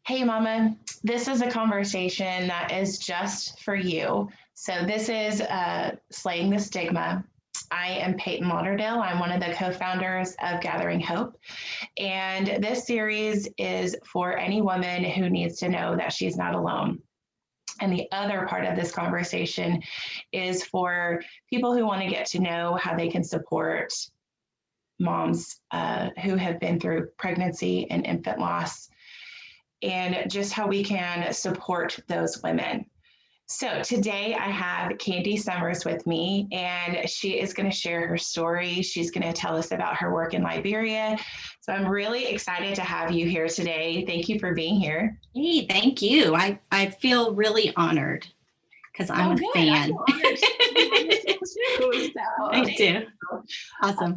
Hey, Mama, this is a conversation that is just for you. So, this is Slaying the Stigma. I am Peyton Lauderdale. I'm one of the co founders of Gathering Hope. And this series is for any woman who needs to know that she's not alone. And the other part of this conversation is for people who want to get to know how they can support moms who have been through pregnancy and infant loss, and just how we can support those women. So today I have Candi Summers with me, and she is going to share her story. She's going to tell us about her work in Liberia. So I'm really excited to have you here today. Thank you for being here. Hey, thank you. I feel really honored because I'm a fan. I do. Awesome.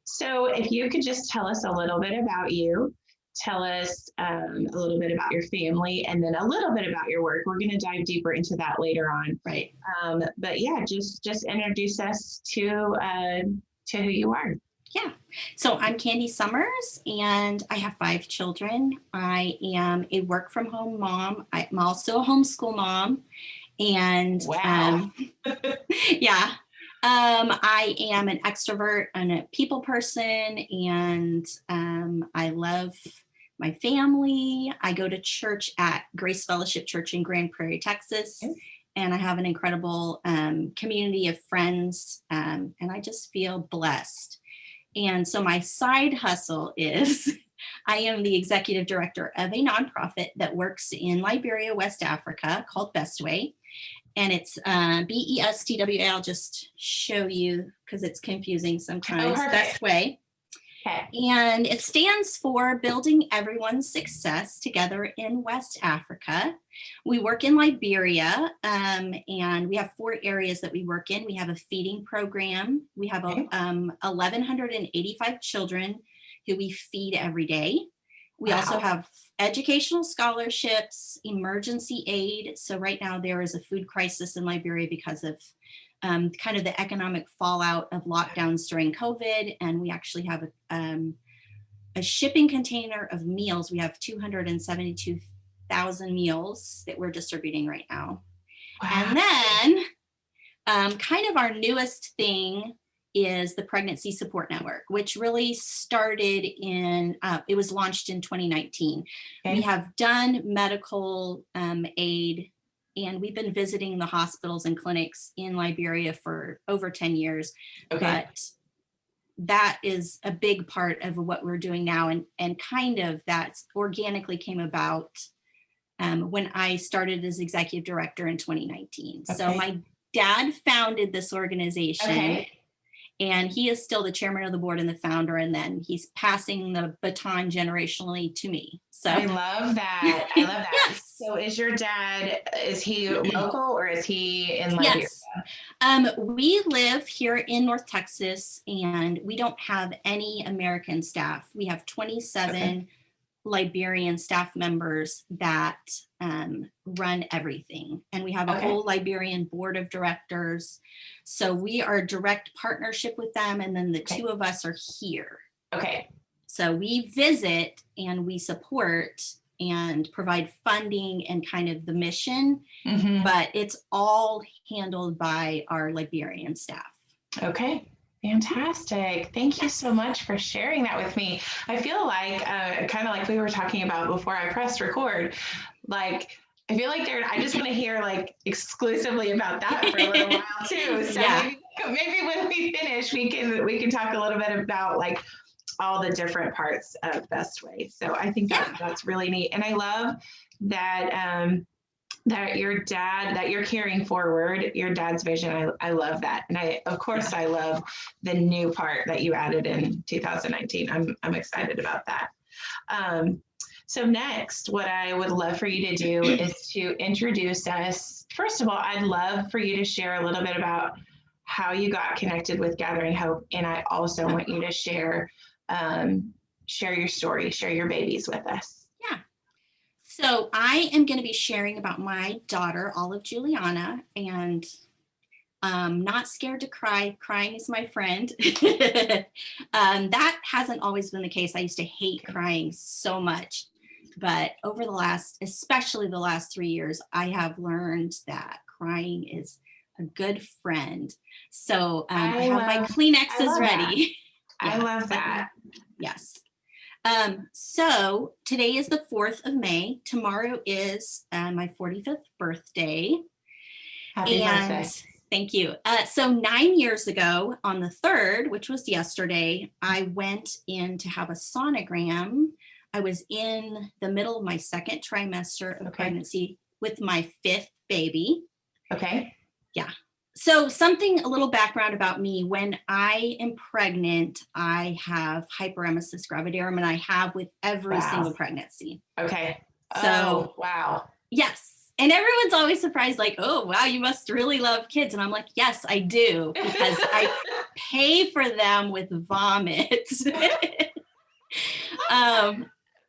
So if you could just tell us a little bit about you. Tell us a little bit about your family, and then a little bit about your work. We're going to dive deeper into that later on. Right. But yeah, just introduce us to who you are. Yeah. So I'm Candi Summers, and I have 5 children. I am a work from home mom. I'm also a homeschool mom. And wow. Yeah. I am an extrovert and a people person, and I love my family. I go to church at Grace Fellowship Church in Grand Prairie, Texas, and I have an incredible community of friends, and I just feel blessed. And so my side hustle is I am the executive director of a nonprofit that works in Liberia, West Africa, called BESTWA. And it's BESTWA. I'll just show you because it's confusing sometimes. BESTWA. Okay. And it stands for Building Everyone's Success Together in West Africa. We work in Liberia, and we have 4 areas that we work in. We have a feeding program. We have 1,185 children who we feed every day. We also have educational scholarships, emergency aid. So right now there is a food crisis in Liberia because of kind of the economic fallout of lockdowns during COVID. And we actually have a shipping container of meals. We have 272,000 meals that we're distributing right now. Wow. And then kind of our newest thing is the Pregnancy Support Network, which really started it was launched in 2019. Okay. We have done medical aid, and we've been visiting the hospitals and clinics in Liberia for over 10 years. Okay. But that is a big part of what we're doing now, and kind of that organically came about when I started as executive director in 2019. Okay. So my dad founded this organization. Okay. And he is still the chairman of the board and the founder, and then he's passing the baton generationally to me. So I love that. I love that. Yes. So is your dad, is he local or is he in Liberia? Yes. We live here in North Texas, and we don't have any American staff. We have 27 Liberian staff members that run everything. And we have a whole Liberian board of directors. So we are a direct partnership with them. And then the 2 of us are here. Okay. So we visit and we support and provide funding and kind of the mission, but it's all handled by our Liberian staff. Okay. Fantastic. Thank you so much for sharing that with me. I feel like, kind of like we were talking about before I pressed record, like, I feel like I just want to hear like exclusively about that for a little while too. So maybe when we finish, we can talk a little bit about like all the different parts of BESTWA. So I think that's really neat. And I love that, that you're carrying forward your dad's vision. I love that. And I love the new part that you added in 2019. I'm excited about that. So next, what I would love for you to do is to introduce us. First of all, I'd love for you to share a little bit about how you got connected with Gathering Hope. And I also want you to share your story, share your babies with us. Yeah. So I am going to be sharing about my daughter, Olivie Juliana, and not scared to cry. Crying is my friend. That hasn't always been the case. I used to hate crying so much. But over the last, especially the last 3 years, I have learned that crying is a good friend. So I have my Kleenexes ready. I love that. Yes. So today is the 4th of May. Tomorrow is my 45th birthday. Happy birthday. Thank you. So 9 years ago on the 3rd, which was yesterday, I went in to have a sonogram. I was in the middle of my 2nd trimester of pregnancy with my 5th baby. Okay. Yeah. So a little background about me. When I am pregnant, I have hyperemesis gravidarum, and I have with every single pregnancy. Okay. So, wow. Yes. And everyone's always surprised, like, oh, wow, you must really love kids. And I'm like, yes, I do, because I pay for them with vomit.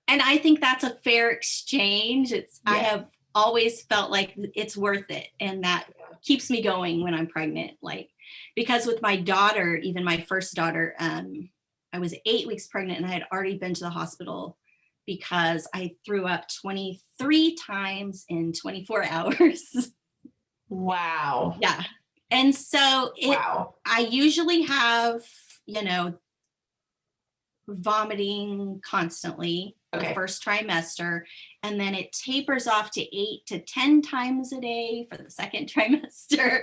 And I think that's a fair exchange. I have always felt like it's worth it. And that keeps me going when I'm pregnant. Like, because with my daughter, even my first daughter, I was 8 weeks pregnant, and I had already been to the hospital because I threw up 23 times in 24 hours. Wow. Yeah. And so I usually have, vomiting constantly the first trimester, and then it tapers off to 8 to 10 times a day for the 2nd trimester.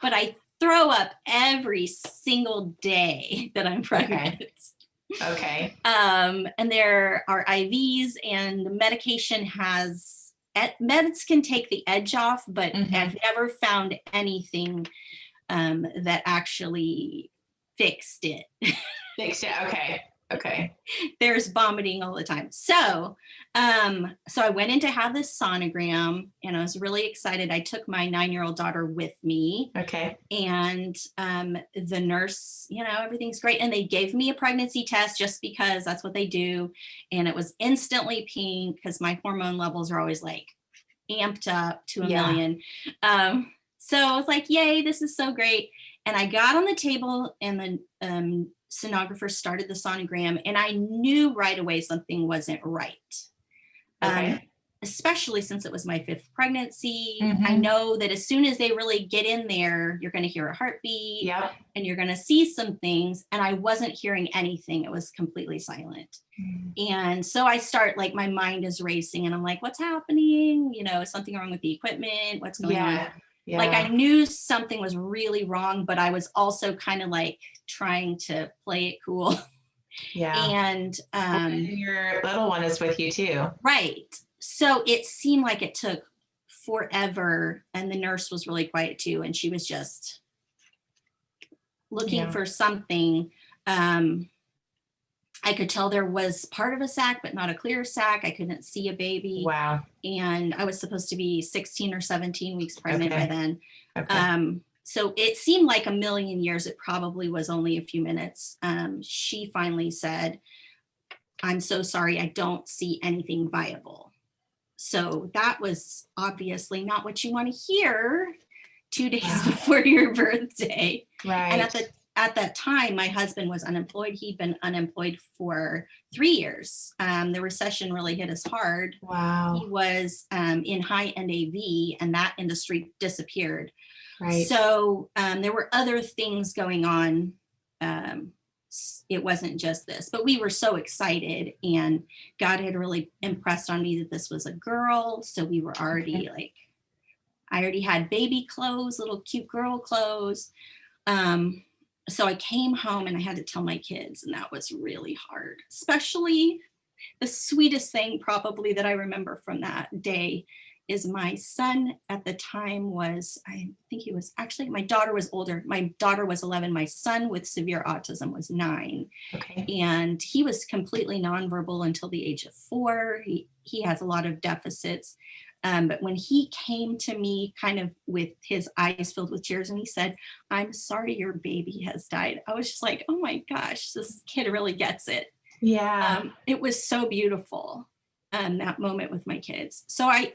But I throw up every single day that I'm pregnant. Okay. And there are IVs, and the medication meds can take the edge off, but I've never found anything that actually fixed it. Okay. There's vomiting all the time. So I went in to have this sonogram, and I was really excited. I took my 9-year-old daughter with me. Okay. And the nurse, everything's great. And they gave me a pregnancy test just because that's what they do. And it was instantly pink because my hormone levels are always like amped up to a million. So I was like, yay, this is so great. And I got on the table, and the sonographer started the sonogram, and I knew right away something wasn't right. Especially since it was my 5th pregnancy. I know that as soon as they really get in there, you're going to hear a heartbeat and you're going to see some things. And I wasn't hearing anything. It was completely silent. And so I start, like, my mind is racing, and I'm like, what's happening? Is something wrong with the equipment? What's going on? Like, I knew something was really wrong, but I was also kind of like trying to play it cool. And your little one is with you too. Right. So it seemed like it took forever, and the nurse was really quiet too, and she was just looking for something. I could tell there was part of a sac, but not a clear sac. I couldn't see a baby. Wow. And I was supposed to be 16 or 17 weeks pregnant by then. So it seemed like a million years. It probably was only a few minutes. She finally said, I'm so sorry, I don't see anything viable. So that was obviously not what you want to hear 2 days before your birthday. Right. And at that time, my husband was unemployed. He'd been unemployed for 3 years. The recession really hit us hard. Wow. He was in high-end AV, and that industry disappeared. Right. So there were other things going on. It wasn't just this, but we were so excited, and God had really impressed on me that this was a girl. So we were already I already had baby clothes, little cute girl clothes. So I came home, and I had to tell my kids, and that was really hard. Especially the sweetest thing probably that I remember from that day is my son at the time was, I think he was actually, my daughter was older. My daughter was 11. My son with severe autism was 9. Okay. And he was completely nonverbal until the age of 4. He has a lot of deficits. But when he came to me kind of with his eyes filled with tears, and he said, I'm sorry your baby has died, I was just like, oh my gosh, this kid really gets it. Yeah. It was so beautiful, that moment with my kids. So I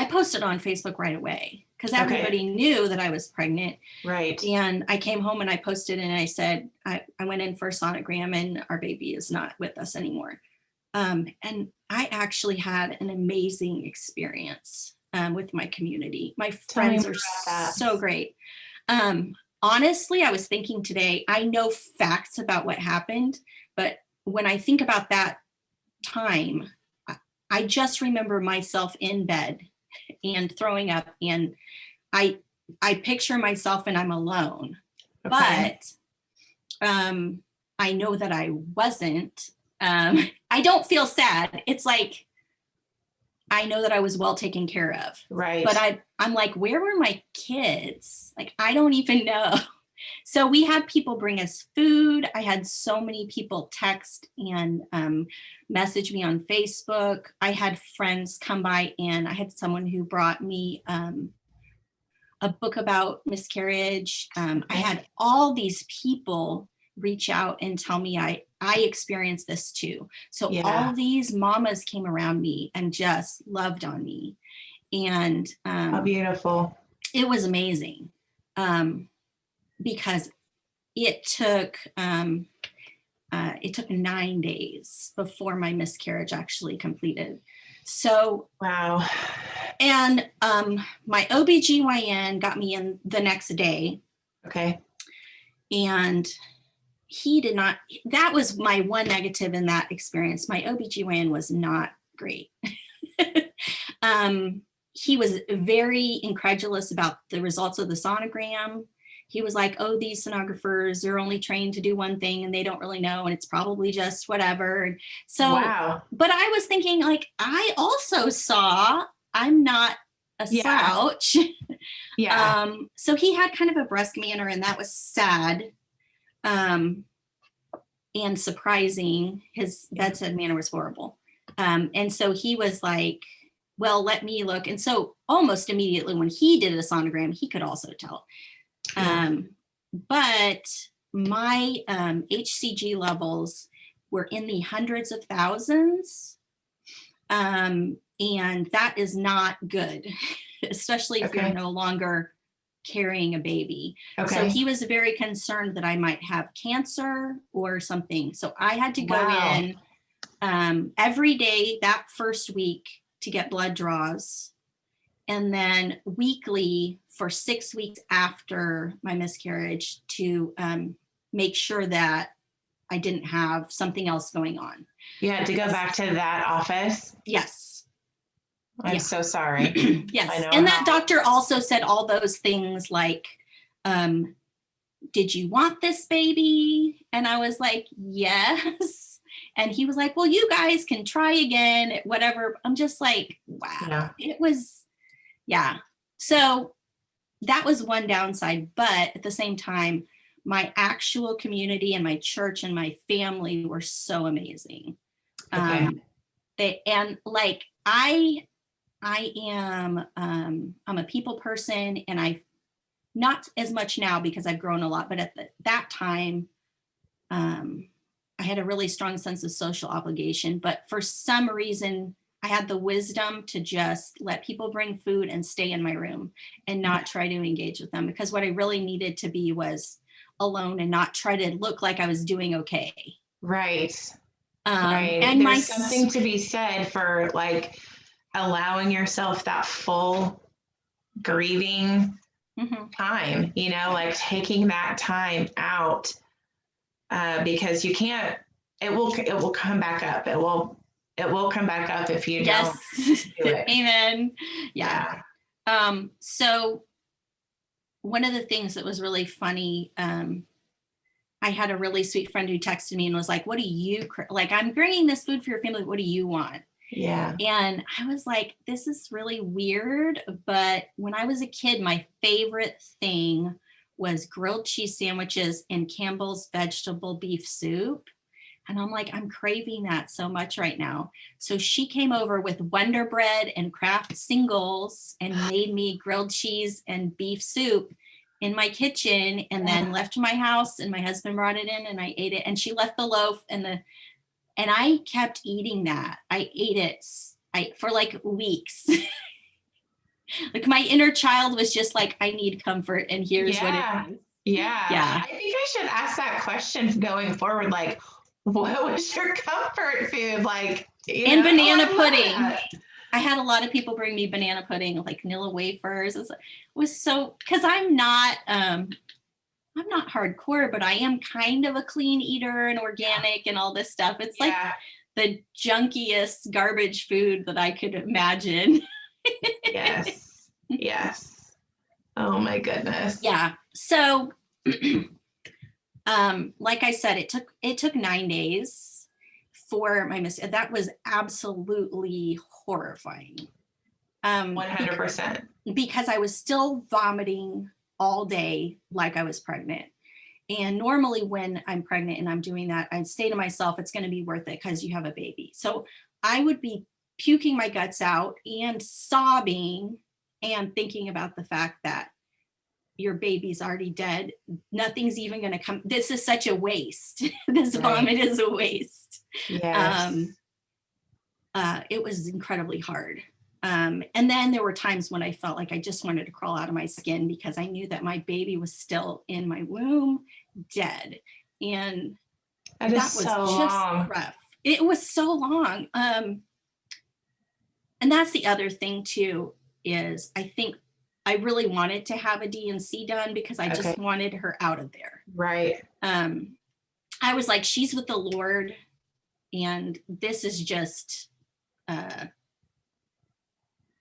posted on Facebook right away because everybody knew that I was pregnant. Right. And I came home and I posted, and I said, I went in for a sonogram, and our baby is not with us anymore. And I actually had an amazing experience with my community. My friends are so great. Honestly, I was thinking today, I know facts about what happened, but when I think about that time, I just remember myself in bed and throwing up, and I picture myself and I'm alone. Okay. But I know that I wasn't. I don't feel sad. It's like, I know that I was well taken care of. Right. But I'm like, where were my kids? Like, I don't even know. So we had people bring us food. I had so many people text and message me on Facebook. I had friends come by, and I had someone who brought me a book about miscarriage. I had all these people reach out and tell me I experienced this too. So all these mamas came around me and just loved on me. And how beautiful. It was amazing. Because it took 9 days before my miscarriage actually completed. So wow. And my OBGYN got me in the next day. Okay. And he did not, that was my one negative in that experience. My OBGYN was not great. He was very incredulous about the results of the sonogram. He was like, oh, these sonographers, they're only trained to do one thing and they don't really know. And it's probably just whatever. So, wow. But I was thinking, like, I also saw, I'm not a slouch. Yeah. So he had kind of a brusque manner, and that was sad and surprising. His bedside manner was horrible. And so he was like, well, let me look. And so almost immediately when he did a sonogram, he could also tell. But my HCG levels were in the hundreds of thousands. And that is not good, especially if you're no longer carrying a baby. Okay. So he was very concerned that I might have cancer or something. So I had to go in every day that first week to get blood draws, and then weekly for 6 weeks after my miscarriage to make sure that I didn't have something else going on. You had to go back to that office? Yes. I'm so sorry. Yes. I know. And that doctor also said all those things like, did you want this baby? And I was like, yes. And he was like, well, you guys can try again, whatever. I'm just like, wow. It was, So that was one downside. But at the same time, my actual community and my church and my family were so amazing. Okay. I'm a people person, and I've not as much now because I've grown a lot, but at that time, I had a really strong sense of social obligation, but for some reason I had the wisdom to just let people bring food and stay in my room and not try to engage with them, because what I really needed to be was alone and not try to look like I was doing okay. Right. Right. And there's something to be said for like allowing yourself that full grieving time, like taking that time out, because you can't, it will come back up. It will come back up if you don't do it. Amen. Yeah. So one of the things that was really funny, I had a really sweet friend who texted me and was like, what do you, like, I'm bringing this food for your family. What do you want? Yeah. And I was like, this is really weird. But when I was a kid, my favorite thing was grilled cheese sandwiches and Campbell's vegetable beef soup. And I'm like, I'm craving that so much right now. So she came over with Wonder Bread and Kraft singles and made me grilled cheese and beef soup in my kitchen, and then left my house, and my husband brought it in and I ate it, and she left the loaf and I kept eating that. I ate it for like weeks. Like my inner child was just like, I need comfort, and here's what it is. Yeah. I think I should ask that question going forward. Like, What was your comfort food? Like, and banana pudding. I had a lot of people bring me banana pudding, like Nilla wafers. It was so, because I'm not hardcore, but I am kind of a clean eater and organic and all this stuff. It's like the junkiest garbage food that I could imagine. Yes. Yes. Oh my goodness. Yeah. So, like I said, it took 9 days for my that was absolutely horrifying. 100%. Because I was still vomiting all day like I was pregnant. And normally when I'm pregnant and I'm doing that, I'd say to myself, it's going to be worth it because you have a baby. So I would be puking my guts out and sobbing and thinking about the fact that your baby's already dead. Nothing's even going to come. This is such a waste. This vomit is a waste. Yes. It was incredibly hard. And then there were times when I felt like I just wanted to crawl out of my skin because I knew that my baby was still in my womb, dead. And that was so just long. Rough. It was so long. And that's the other thing too, is I think I really wanted to have a D&C done because I just wanted her out of there. Right. I was like, she's with the Lord, and this is just,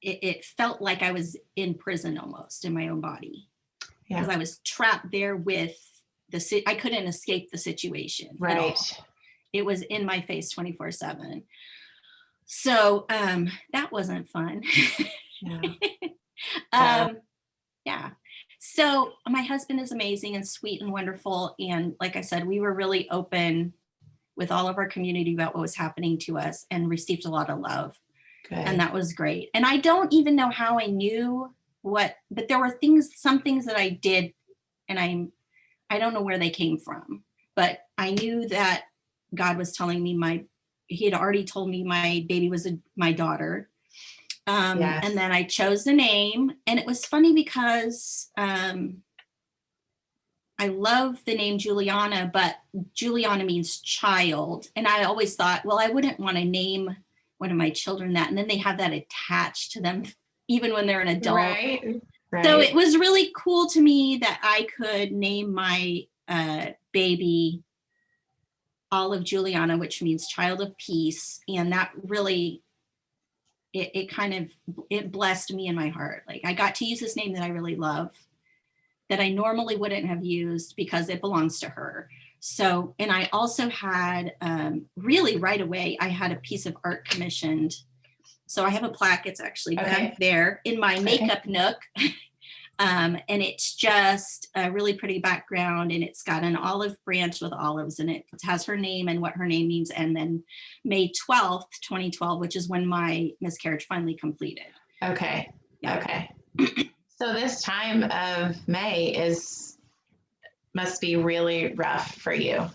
it felt like I was in prison almost in my own body because I was trapped there with I couldn't escape the situation. Right. It was in my face 24/7. So that wasn't fun. Yeah. So my husband is amazing and sweet and wonderful. And like I said, we were really open with all of our community about what was happening to us and received a lot of love. Good. And that was great. And I don't even know how I knew but there were some things that I did, and I don't know where they came from, but I knew that God was telling me he had already told me my baby was my daughter. And then I chose the name, and it was funny because I love the name Juliana, but Juliana means child. And I always thought, well, I wouldn't want to name one of my children that, and then they have that attached to them even when they're an adult. Right. So it was really cool to me that I could name my baby Olive Juliana, which means child of peace. And that really, it blessed me in my heart. Like I got to use this name that I really love, that I normally wouldn't have used because it belongs to her. So, and I also had really right away, I had a piece of art commissioned. So I have a plaque. It's actually back there in my makeup nook. And it's just a really pretty background, and it's got an olive branch with olives, and it has her name and what her name means. And then May 12th, 2012, which is when my miscarriage finally completed. Okay. Yeah. Okay. So this time of May must be really rough for you.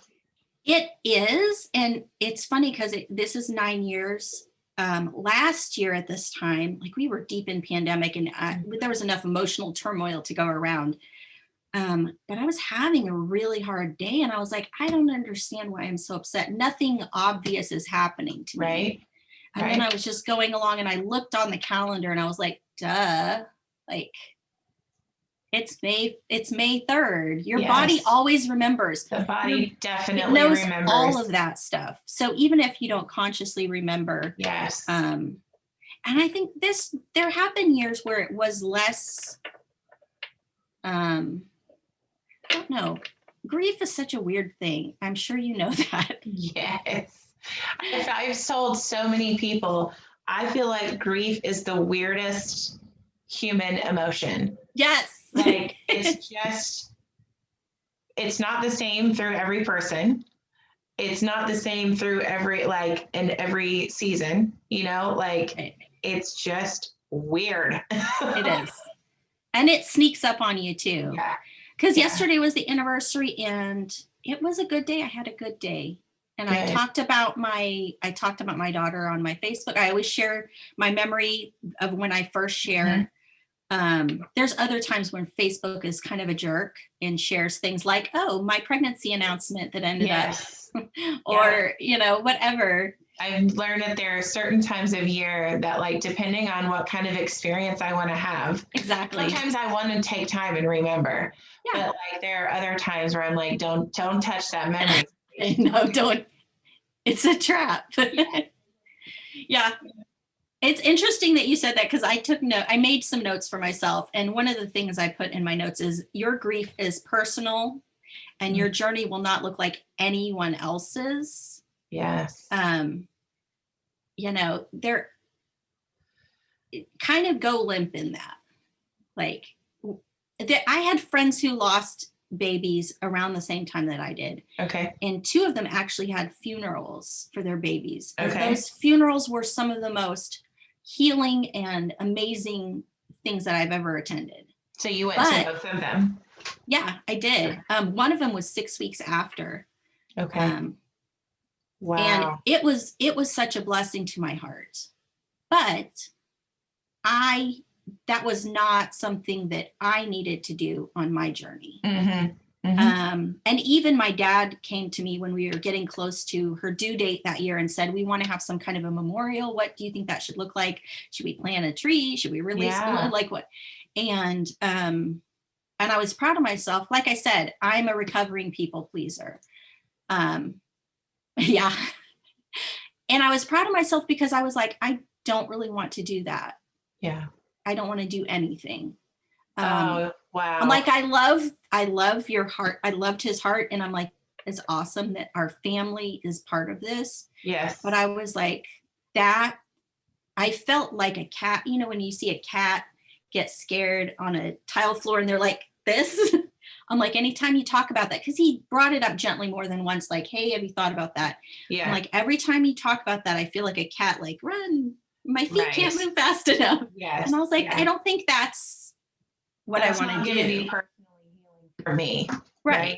It is. And it's funny because this is 9 years. Last year at this time, like we were deep in pandemic, and there was enough emotional turmoil to go around. But I was having a really hard day, and I was like, I don't understand why I'm so upset. Nothing obvious is happening to me. And then I was just going along, and I looked on the calendar, and I was like, duh, like it's May 3rd. Your body always remembers. The body definitely remembers all of that stuff. So even if you don't consciously remember. Yes. And I think there have been years where it was less, I don't know. Grief is such a weird thing. I'm sure you know that. Yes. I've told so many people, I feel like grief is the weirdest human emotion. Yes. Like it's not the same through every person. It's not the same through in every season, it's just weird. It is. And it sneaks up on you too. Yeah. Because yesterday was the anniversary, and it was a good day. I had a good day. And good. I talked about my daughter on my Facebook. I always share my memory of when I first share. There's other times when Facebook is kind of a jerk and shares things like, oh, my pregnancy announcement that ended up, or, whatever. I've learned that there are certain times of year that, like, depending on what kind of experience I want to have. Exactly. Sometimes I want to take time and remember. Yeah. But like there are other times where I'm like, don't touch that memory. No, don't. It's a trap. Yeah. It's interesting that you said that, because I made some notes for myself. And one of the things I put in my notes is your grief is personal and your journey will not look like anyone else's. Yes. They're kind of go limp in that. Like, I had friends who lost babies around the same time that I did. Okay. And 2 of them actually had funerals for their babies. Okay. And those funerals were some of the most healing and amazing things that I've ever attended. So you went to both of them? Yeah, I did. One of them was 6 weeks after. Okay. Wow. And it was such a blessing to my heart. But that was not something that I needed to do on my journey. Mm-hmm. Mm-hmm. And even my dad came to me when we were getting close to her due date that year and said, we want to have some kind of a memorial. What do you think that should look like? Should we plant a tree? Should we release like what? And I was proud of myself. Like I said, I'm a recovering people pleaser. Yeah. And I was proud of myself because I was like, I don't really want to do that. Yeah. I don't want to do anything. Oh, wow. I'm like, I love your heart. I loved his heart. And I'm like, it's awesome that our family is part of this. Yes. But I was like, that I felt like a cat, when you see a cat get scared on a tile floor and they're like this. I'm like, anytime you talk about that, because he brought it up gently more than once, like, hey, have you thought about that? Yeah. I'm like, every time you talk about that, I feel like a cat, like, run. My feet can't move fast enough. Yes. And I was like, I don't think that's what I want to do. Be personally healing for me. Right.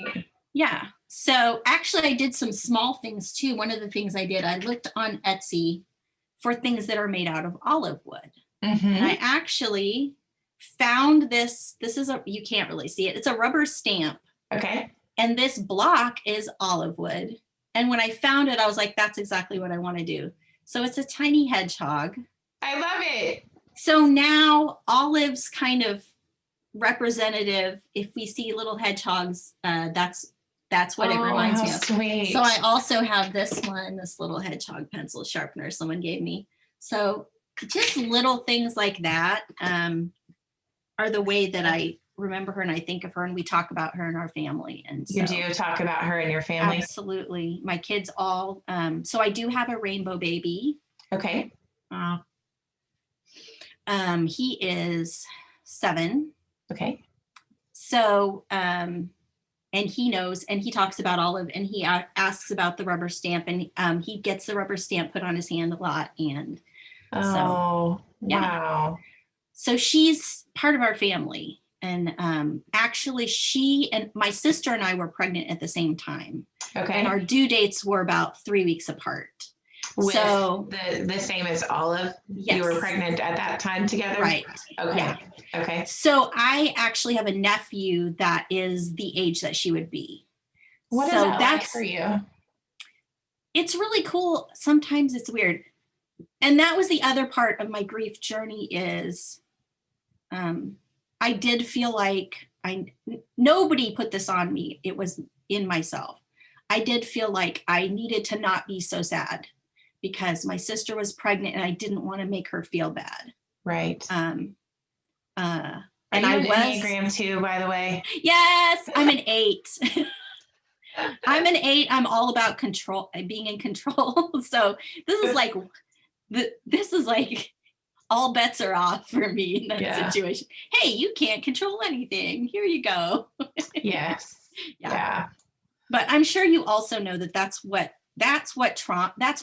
Yeah. So actually I did some small things too. One of the things I did, I looked on Etsy for things that are made out of olive wood. Mm-hmm. And I actually found this is you can't really see it. It's a rubber stamp. Okay. And this block is olive wood. And when I found it, I was like, that's exactly what I want to do. So it's a tiny hedgehog. I love it. So now olive's kind of representative. If we see little hedgehogs, that's what it reminds me of. Sweet. So I also have this little hedgehog pencil sharpener someone gave me. So just little things like that are the way that I remember her and I think of her and we talk about her in our family. And so, you do talk about her and your family? Absolutely. My kids all, so I do have a rainbow baby. Okay. He is 7. Okay. So, and he knows, and he talks about Olive and he asks about the rubber stamp and he gets the rubber stamp put on his hand a lot. And wow. So she's part of our family. And actually she and my sister and I were pregnant at the same time. Okay. And our due dates were about 3 weeks apart. With so the same as Olive? Yes. You were pregnant at that time together? Right. Okay. Yeah. Okay. So I actually have a nephew that is the age that she would be. What is that like for you? It's really cool. Sometimes it's weird. And that was the other part of my grief journey is I did feel like nobody put this on me. It was in myself. I did feel like I needed to not be so sad because my sister was pregnant and I didn't want to make her feel bad. Right. And I was Enneagram too, by the way. Yes, I'm an 8. I'm an 8. I'm all about control, being in control. So this is like all bets are off for me in that situation. Hey, you can't control anything. Here you go. Yes. Yeah. But I'm sure you also know that that's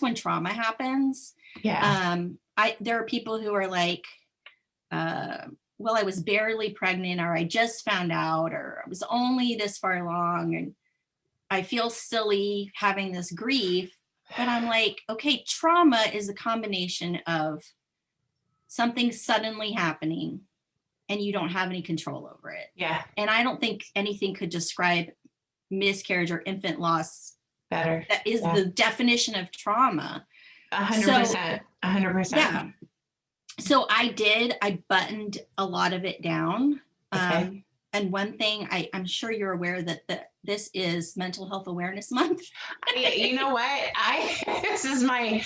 when trauma happens. Yeah. There are people who are like, well, I was barely pregnant, or I just found out, or I was only this far along, and I feel silly having this grief. But I'm like, okay, trauma is a combination of something suddenly happening and you don't have any control over it. Yeah. And I don't think anything could describe miscarriage or infant loss better. That is the definition of trauma. 100%. 100%. Yeah. So I buttoned a lot of it down. Okay. And one thing I'm sure you're aware that this is Mental Health Awareness Month. You know what? This is my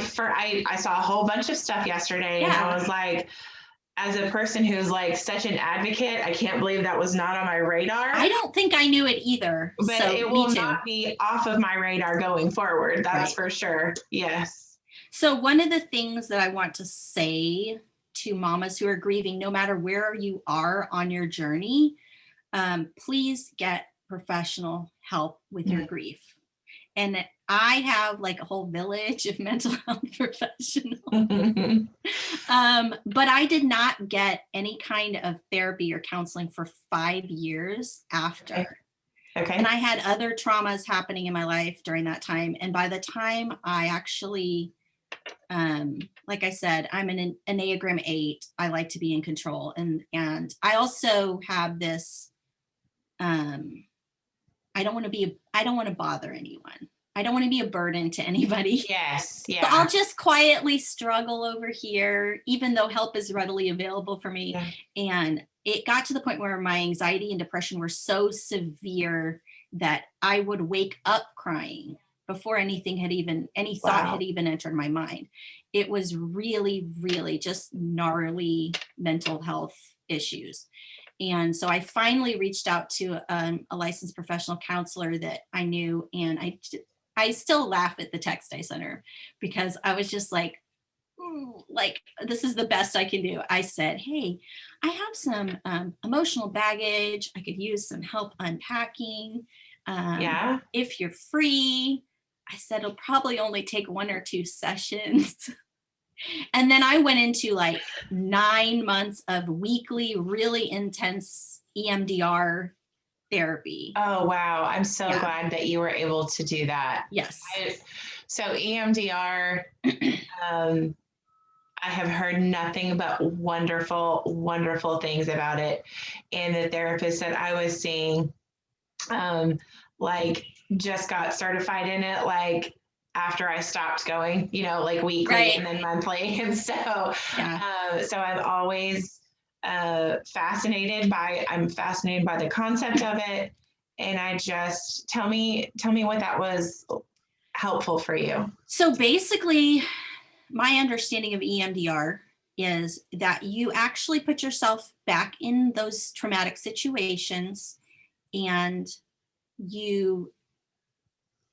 first, I saw a whole bunch of stuff yesterday, and I was like, as a person who's like such an advocate, I can't believe that was not on my radar. I don't think I knew it either. But so, it will not be off of my radar going forward. That's for sure. Yes. So one of the things that I want to say to mamas who are grieving, no matter where you are on your journey, please get professional help with your grief. And I have like a whole village of mental health professionals. But I did not get any kind of therapy or counseling for 5 years after. Okay. And I had other traumas happening in my life during that time. And by the time I actually, like I said, I'm an Enneagram 8. I like to be in control. And I also have this, I don't want to bother anyone. I don't want to be a burden to anybody. Yes. Yeah. So I'll just quietly struggle over here, even though help is readily available for me. Yeah. And it got to the point where my anxiety and depression were so severe that I would wake up crying before any thought had even entered my mind. It was really, really just gnarly mental health issues. And so I finally reached out to a licensed professional counselor that I knew. And I still laugh at the text I sent her because I was just like, this is the best I can do. I said, hey, I have some emotional baggage. I could use some help unpacking. If you're free, I said, it'll probably only take 1 or 2 sessions. And then I went into like 9 months of weekly, really intense EMDR therapy. Oh, wow. I'm so glad that you were able to do that. Yes. So EMDR, I have heard nothing but wonderful, wonderful things about it. And the therapist that I was seeing, just got certified in it, after I stopped going, like weekly and then monthly. And so, so I'm always fascinated by the concept of it. And I just, tell me what that was helpful for you. So basically, my understanding of EMDR is that you actually put yourself back in those traumatic situations and you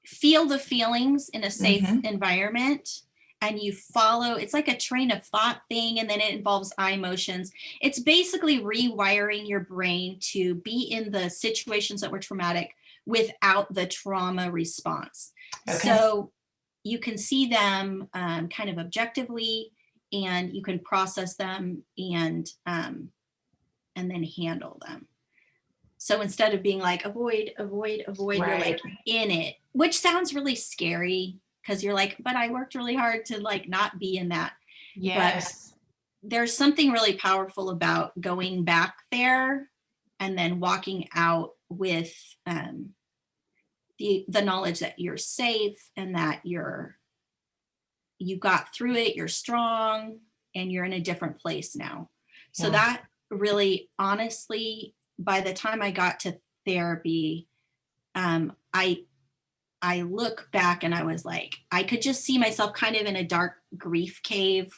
feel the feelings in a safe environment, and you follow, it's like a train of thought thing, and then it involves eye motions. It's basically rewiring your brain to be in the situations that were traumatic without the trauma response. Okay. So you can see them kind of objectively, and you can process them and then handle them. So instead of being like, avoid, you're like in it, which sounds really scary because you're like, but I worked really hard to not be in that. Yes. But there's something really powerful about going back there and then walking out with the knowledge that you're safe and that you got through it, you're strong, and you're in a different place now. So that really, honestly, by the time I got to therapy, I look back and I was like, I could just see myself kind of in a dark grief cave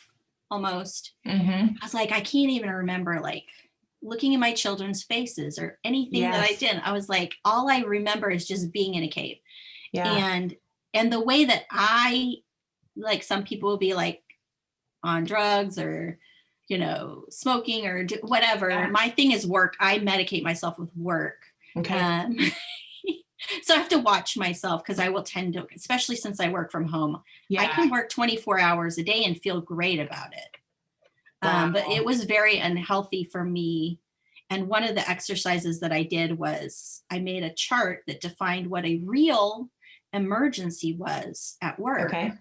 almost. I was like, I can't even remember looking at my children's faces or anything that I did. I was like, all I remember is just being in a cave. And the way that I, some people will be on drugs or smoking or whatever. My thing is work. I medicate myself with work. Okay. So I have to watch myself because I will tend to, especially since I work from home, I can work 24 hours a day and feel great about it. Wow. But it was very unhealthy for me. And one of the exercises that I did was I made a chart that defined what a real emergency was at work. Okay.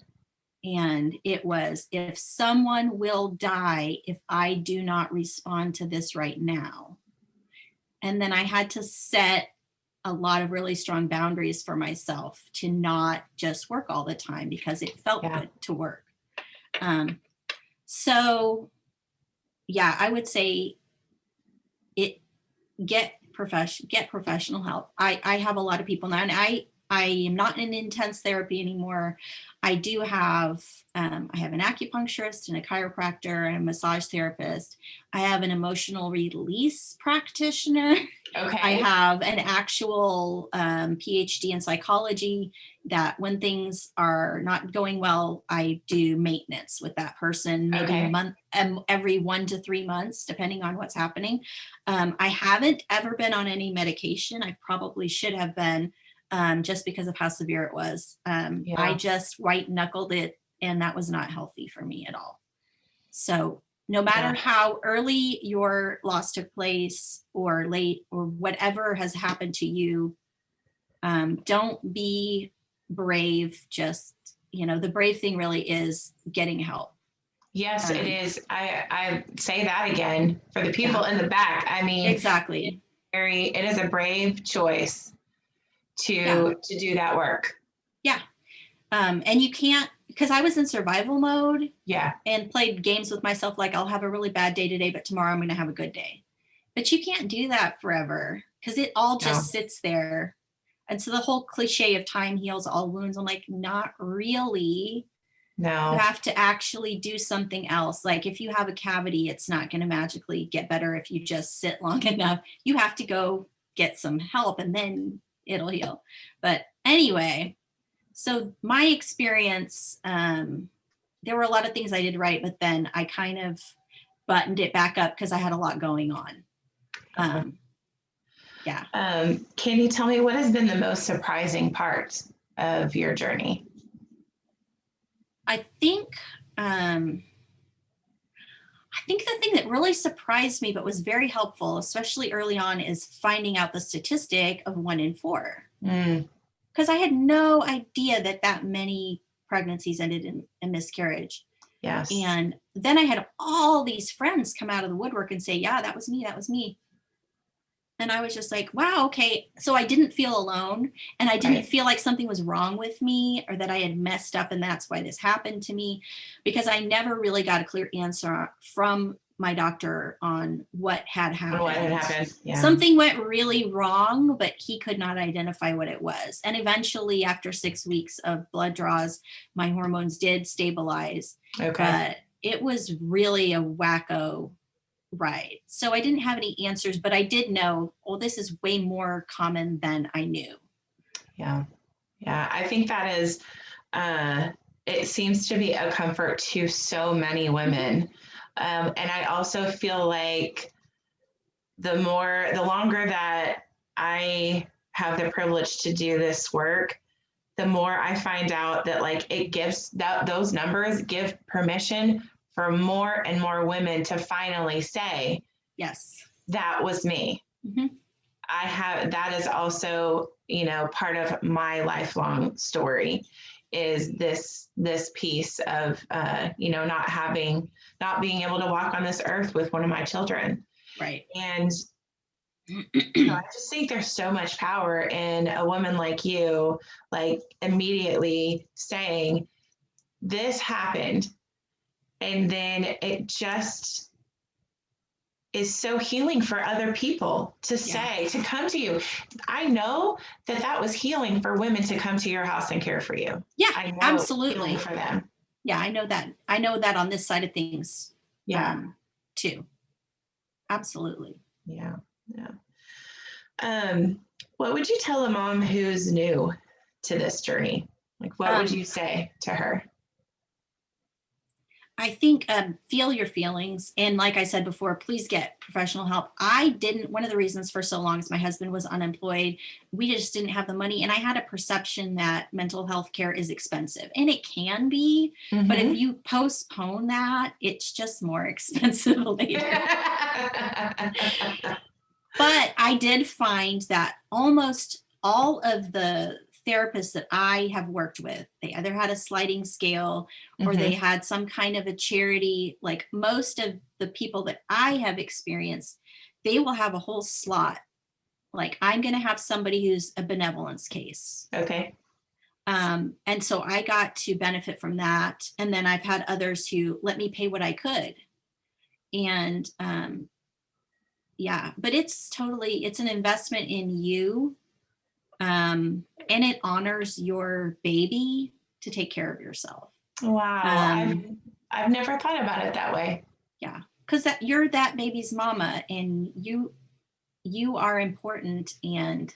And it was, if someone will die if I do not respond to this right now. And then I had to set a lot of really strong boundaries for myself to not just work all the time because it felt good to work. So yeah, I would say get professional help. I have a lot of people now, and I am not in intense therapy anymore. I do have, I have an acupuncturist and a chiropractor and a massage therapist. I have an emotional release practitioner. Okay. I have an actual PhD in psychology that when things are not going well, I do maintenance with that person, maybe a month, every 1 to 3 months, depending on what's happening. I haven't ever been on any medication. I probably should have been. Just because of how severe it was. I just white knuckled it, and that was not healthy for me at all. So no matter how early your loss took place or late or whatever has happened to you, don't be brave. Just, the brave thing really is getting help. Yes, it is. I say that again for the people in the back. I mean, exactly. It is a brave choice to do that work. Yeah. And you can't, because I was in survival mode. Yeah. And played games with myself, like I'll have a really bad day today, but tomorrow I'm going to have a good day. But you can't do that forever because it all just sits there. And so the whole cliche of time heals all wounds, I'm like, not really. No. You have to actually do something else. Like if you have a cavity, it's not going to magically get better if you just sit long enough. You have to go get some help and then it'll heal. But anyway, so my experience, there were a lot of things I did right, but then I kind of buttoned it back up because I had a lot going on. Can you tell me what has been the most surprising part of your journey? I think the thing that really surprised me, but was very helpful, especially early on, is finding out the statistic of 1 in 4. Because I had no idea that many pregnancies ended in a miscarriage. Yes. And then I had all these friends come out of the woodwork and say, yeah, that was me. That was me. And I was just like, wow, okay. So I didn't feel alone, and I didn't feel like something was wrong with me or that I had messed up and that's why this happened to me, because I never really got a clear answer from my doctor on what had happened. What had happened. Yeah. Something went really wrong, but he could not identify what it was. And eventually, after 6 weeks of blood draws, my hormones did stabilize. But it was really a wacko ride. So I didn't have any answers, but I did know, well, this is way more common than I knew. Yeah. Yeah. I think that is, it seems to be a comfort to so many women. And I also feel like the longer that I have the privilege to do this work, the more I find out that like it gives those numbers give permission for more and more women to finally say, yes, that was me. That is also, part of my lifelong story is this piece of, not being able to walk on this earth with one of my children. Right. And I just think there's so much power in a woman like you, like immediately saying, this happened. And then it just is so healing for other people to say, to come to you. I know that was healing for women to come to your house and care for you. Yeah, I know absolutely. For them. Yeah, I know that. I know that on this side of things. Yeah. Too. Absolutely. Yeah. Yeah. What would you tell a mom who's new to this journey? Like, what would you say to her? I think feel your feelings. And like I said before, please get professional help. One of the reasons for so long is my husband was unemployed. We just didn't have the money. And I had a perception that mental health care is expensive, and it can be, but if you postpone that, it's just more expensive later. But I did find that almost all of the therapists that I have worked with, they either had a sliding scale or they had some kind of a charity. Like most of the people that I have experienced, they will have a whole slot. Like, I'm going to have somebody who's a benevolence case. Okay. And so I got to benefit from that. And then I've had others who let me pay what I could. And yeah, but it's an investment in you. And it honors your baby to take care of yourself. Wow. I've never thought about it that way. Yeah. Because you're that baby's mama, and you are important. And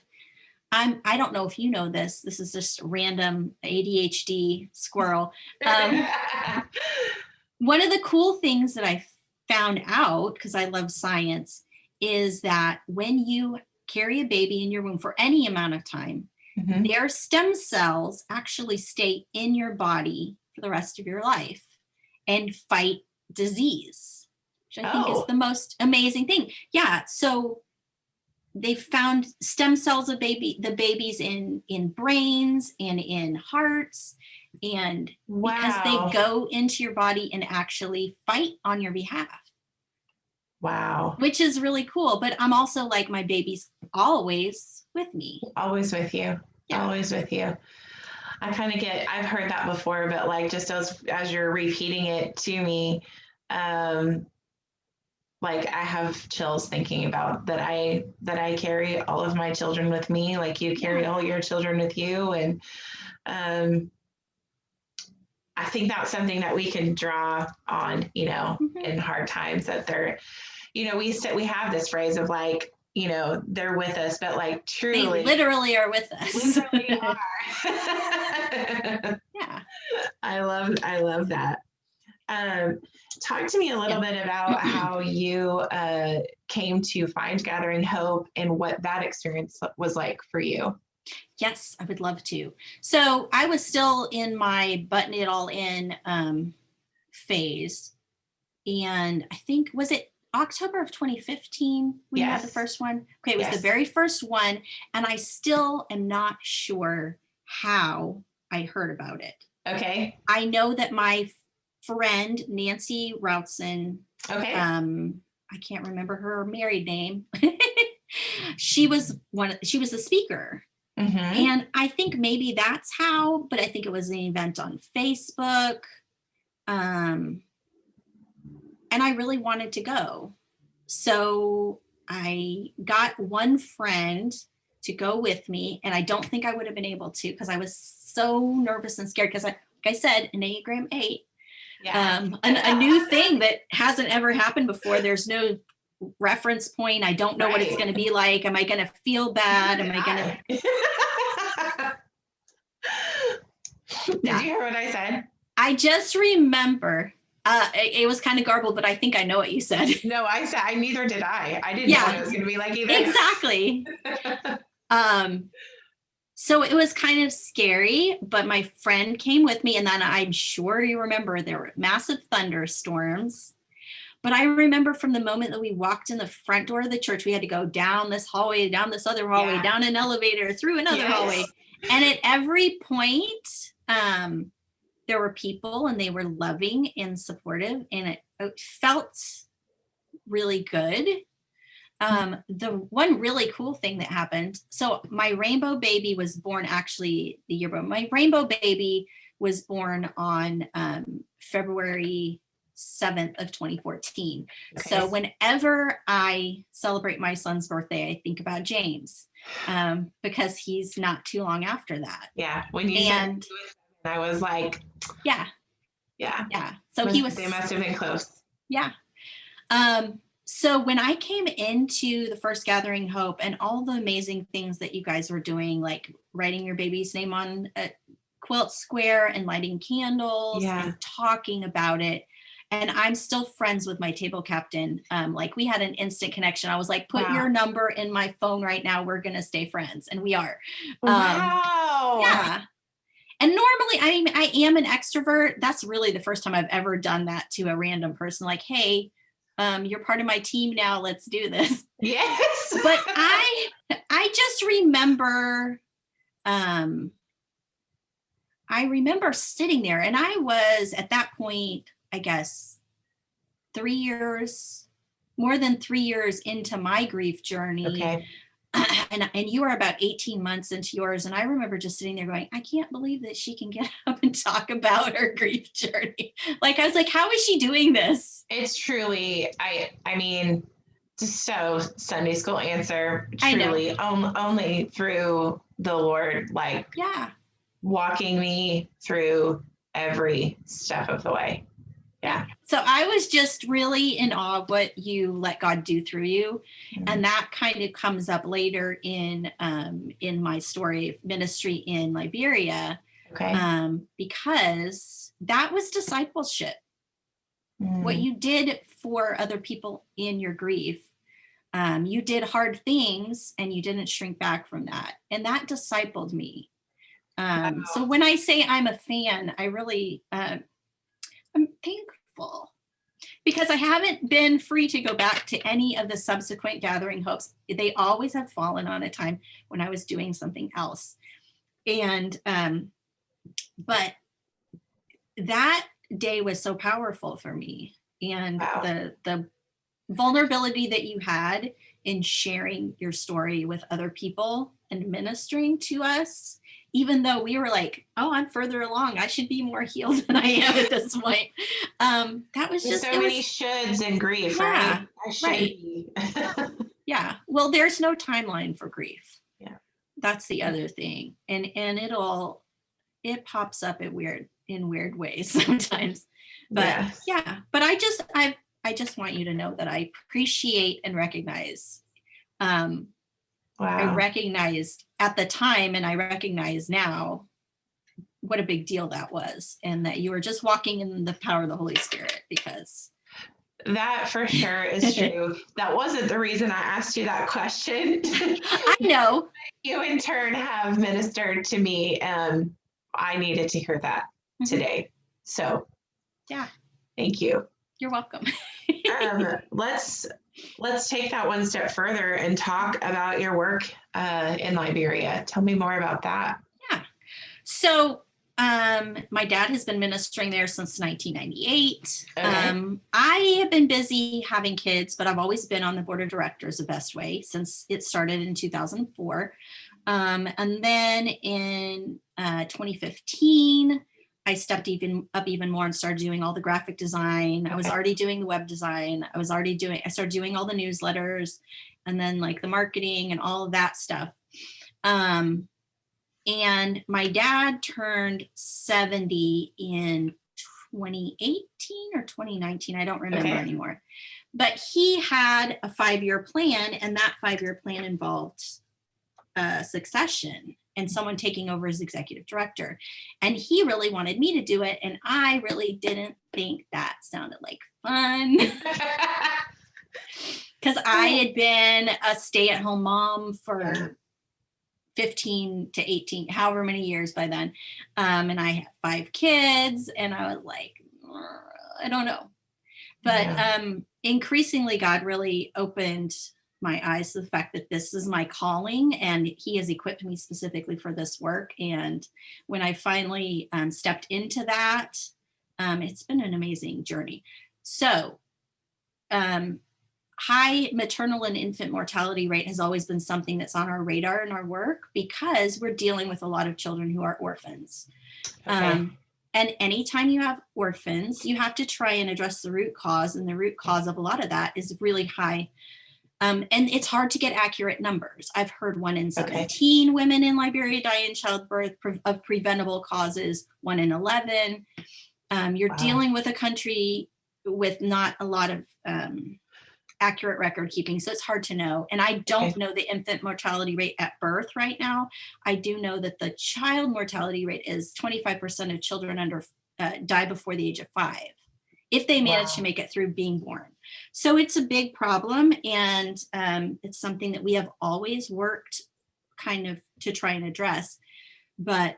I don't know if you know this. This is just random ADHD squirrel. One of the cool things that I found out, because I love science, is that when you carry a baby in your womb for any amount of time, their stem cells actually stay in your body for the rest of your life and fight disease, which I think is the most amazing thing. Yeah. So they found stem cells of the babies in brains and in hearts, and because they go into your body and actually fight on your behalf. Wow. Which is really cool. But I'm also like, my baby's always with me. Always with you. Yeah. Always with you. I've heard that before, but like, just as you're repeating it to me, like I have chills thinking about that I carry all of my children with me, like you carry all your children with you. And I think that's something that we can draw on, in hard times, that they're, we have this phrase of like, they're with us, but like truly, they literally are with us. Literally are. Yeah. I love that. Talk to me a little bit about how you came to find Gathering Hope and what that experience was like for you. Yes, I would love to. So I was still in my button it all in phase. And I think, was it October of 2015 we had the first one? Okay, it was the very first one. And I still am not sure how I heard about it. Okay. I know that my friend, Nancy Routson, I can't remember her married name. She was the speaker. And I think maybe that's how, but I think it was an event on Facebook. And I really wanted to go. So I got one friend to go with me, and I don't think I would have been able to, because I was so nervous and scared, because like I said, Enneagram 8, a new thing that hasn't ever happened before. There's no reference point. I don't know what it's going to be like. Am I going to feel bad? Am I going to... Did you hear what I said? I just remember, it was kind of garbled, but I think I know what you said. No, neither did I. I didn't know what it was going to be like either. Exactly. So it was kind of scary, but my friend came with me, and then I'm sure you remember there were massive thunderstorms. But I remember from the moment that we walked in the front door of the church, we had to go down this hallway, down this other hallway, down an elevator, through another hallway. And at every point, there were people, and they were loving and supportive, and it felt really good. The one really cool thing that happened, so my rainbow baby was born actually the year before. My rainbow baby was born on February 7th of 2014. Okay. So whenever I celebrate my son's birthday, I think about James, because he's not too long after that. Yeah. When you said I was like, yeah. So they must have been close. Yeah. So when I came into the first Gathering Hope, and all the amazing things that you guys were doing, like writing your baby's name on a quilt square and lighting candles and talking about it. And I'm still friends with my table captain. Like, we had an instant connection. I was like, put your number in my phone right now. We're going to stay friends. And we are. Wow. Yeah. And normally, I am an extrovert. That's really the first time I've ever done that to a random person. Like, hey, you're part of my team now. Let's do this. Yes. But I just remember I remember sitting there, and I was at that point, I guess, more than 3 years into my grief journey. Okay. And you were about 18 months into yours. And I remember just sitting there going, I can't believe that she can get up and talk about her grief journey. Like, I was like, how is she doing this? It's truly, I mean, just so Sunday school answer, I know. truly only through the Lord, like Yeah. walking me through every step of the way. Yeah. So I was just really in awe of what you let God do through you. Mm-hmm. And that kind of comes up later in my story of ministry in Liberia. Okay. Because that was discipleship. Mm-hmm. What you did for other people in your grief. You did hard things and you didn't shrink back from that. And that discipled me. Wow. So when I say I'm a fan, I really, I'm thankful because I haven't been free to go back to any of the subsequent Gathering Hopes. They always have fallen on a time when I was doing something else. And, but that day was so powerful for me. And wow. the vulnerability that you had in sharing your story with other people and ministering to us, even though we were like, oh, I'm further along, I should be more healed than I am at this point. That was There's just so many shoulds in grief, yeah, right? I should be. Yeah. Well, there's no timeline for grief. Yeah. That's the other thing. And it pops up in weird ways sometimes. But yes. yeah, but I just want you to know that I appreciate and recognize. Wow. I recognized at the time, and I recognize now what a big deal that was, and that you were just walking in the power of the Holy Spirit, because that for sure is true. That wasn't the reason I asked you that question. I know. You in turn have ministered to me. I needed to hear that today. So yeah. Thank you. You're welcome. Let's take that one step further and talk about your work in Liberia. Tell me more about that. Yeah. So my dad has been ministering there since 1998. Okay. I have been busy having kids, but I've always been on the board of directors of BESTWA since it started in 2004. And then in 2015, I stepped up even more and started doing all the graphic design. I was already doing the web design. I started doing all the newsletters, and then like the marketing and all of that stuff. And my dad turned 70 in 2018 or 2019. I don't remember anymore. But he had a 5-year plan, and that 5-year plan involved succession and someone taking over as executive director. And he really wanted me to do it. And I really didn't think that sounded like fun. Because I had been a stay-at-home mom for 15 to 18, however many years by then. And I had 5 kids, and I was like, I don't know. But increasingly, God really opened my eyes to the fact that this is my calling, and he has equipped me specifically for this work. And when I finally stepped into that, it's been an amazing journey. So high maternal and infant mortality rate has always been something that's on our radar in our work, because we're dealing with a lot of children who are orphans. And anytime you have orphans, you have to try and address the root cause, and the root cause of a lot of that is really high. And it's hard to get accurate numbers. I've heard 1 in 17 women in Liberia die in childbirth of preventable causes, 1 in 11. You're dealing with a country with not a lot of accurate record keeping, so it's hard to know. And I don't know the infant mortality rate at birth right now. I do know that the child mortality rate is 25% of children under die before the age of 5, if they manage to make it through being born. So it's a big problem, and it's something that we have always worked kind of to try and address. But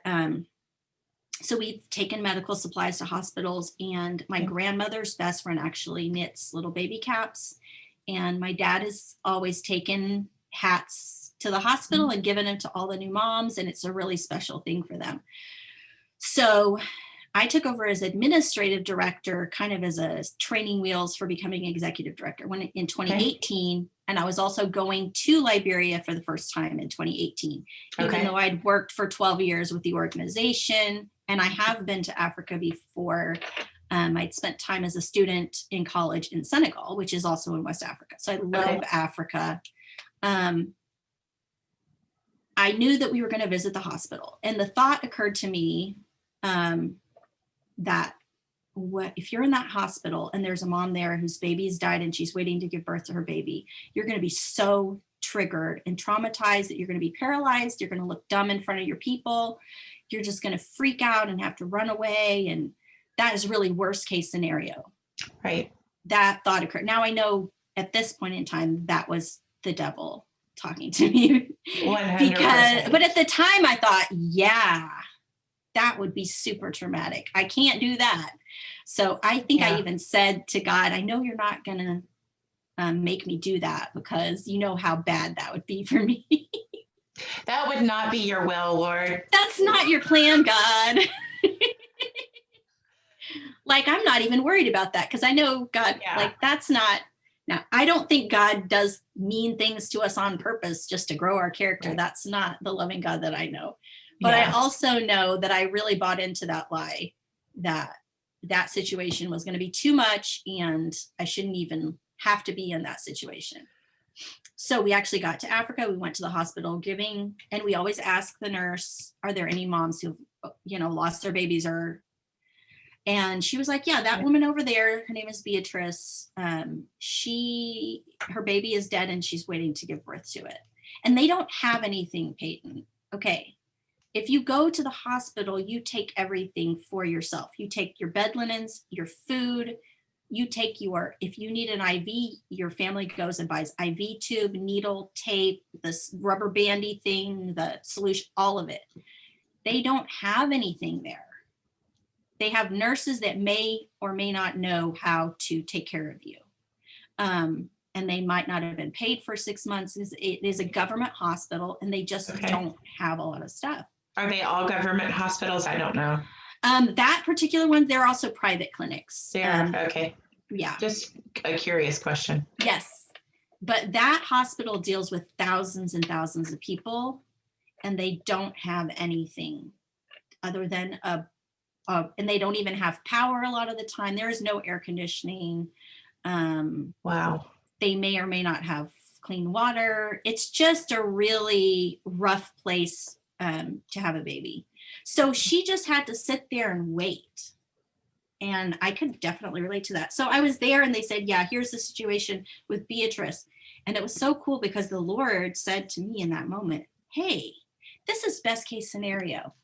so we've taken medical supplies to hospitals, and my grandmother's best friend actually knits little baby caps. And my dad has always taken hats to the hospital and given them to all the new moms, and it's a really special thing for them. So I took over as administrative director, kind of as a training wheels for becoming executive director when in 2018. And I was also going to Liberia for the first time in 2018, even though I'd worked for 12 years with the organization. And I have been to Africa before. I'd spent time as a student in college in Senegal, which is also in West Africa. So I love Africa. I knew that we were going to visit the hospital. And the thought occurred to me that if you're in that hospital and there's a mom there whose baby's died and she's waiting to give birth to her baby, you're going to be so triggered and traumatized that you're going to be paralyzed. You're going to look dumb in front of your people. You're just going to freak out and have to run away. And that is really worst case scenario. Right. That thought occurred. Now I know at this point in time, that was the devil talking to me. 100%. But at the time I thought, yeah, that would be super traumatic. I can't do that. So I think I even said to God, I know you're not going to make me do that because you know how bad that would be for me. That would not be your will, Lord. That's not your plan, God. Like, I'm not even worried about that because I know God, like, that's not. Now, I don't think God does mean things to us on purpose just to grow our character. Right. That's not the loving God that I know. But I also know that I really bought into that lie, that that situation was going to be too much and I shouldn't even have to be in that situation. So we actually got to Africa. We went to the hospital giving, and we always ask the nurse, are there any moms who've, lost their babies and she was like, yeah, that woman over there, her name is Beatrice. Her baby is dead and she's waiting to give birth to it. And they don't have anything, Peyton. Okay. If you go to the hospital, you take everything for yourself. You take your bed linens, your food, if you need an IV, your family goes and buys IV tube, needle, tape, this rubber bandy thing, the solution, all of it. They don't have anything there. They have nurses that may or may not know how to take care of you. And they might not have been paid for 6 months. It is a government hospital and they just don't have a lot of stuff. Are they all government hospitals? I don't know. That particular one, they're also private clinics. They are, okay. Yeah. Just a curious question. Yes. But that hospital deals with thousands and thousands of people and they don't have anything other than and they don't even have power a lot of the time. There is no air conditioning. Wow. They may or may not have clean water. It's just a really rough place to have a baby. So she just had to sit there and wait. And I could definitely relate to that. So I was there and they said, yeah, here's the situation with Beatrice. And it was so cool because the Lord said to me in that moment, hey, this is best case scenario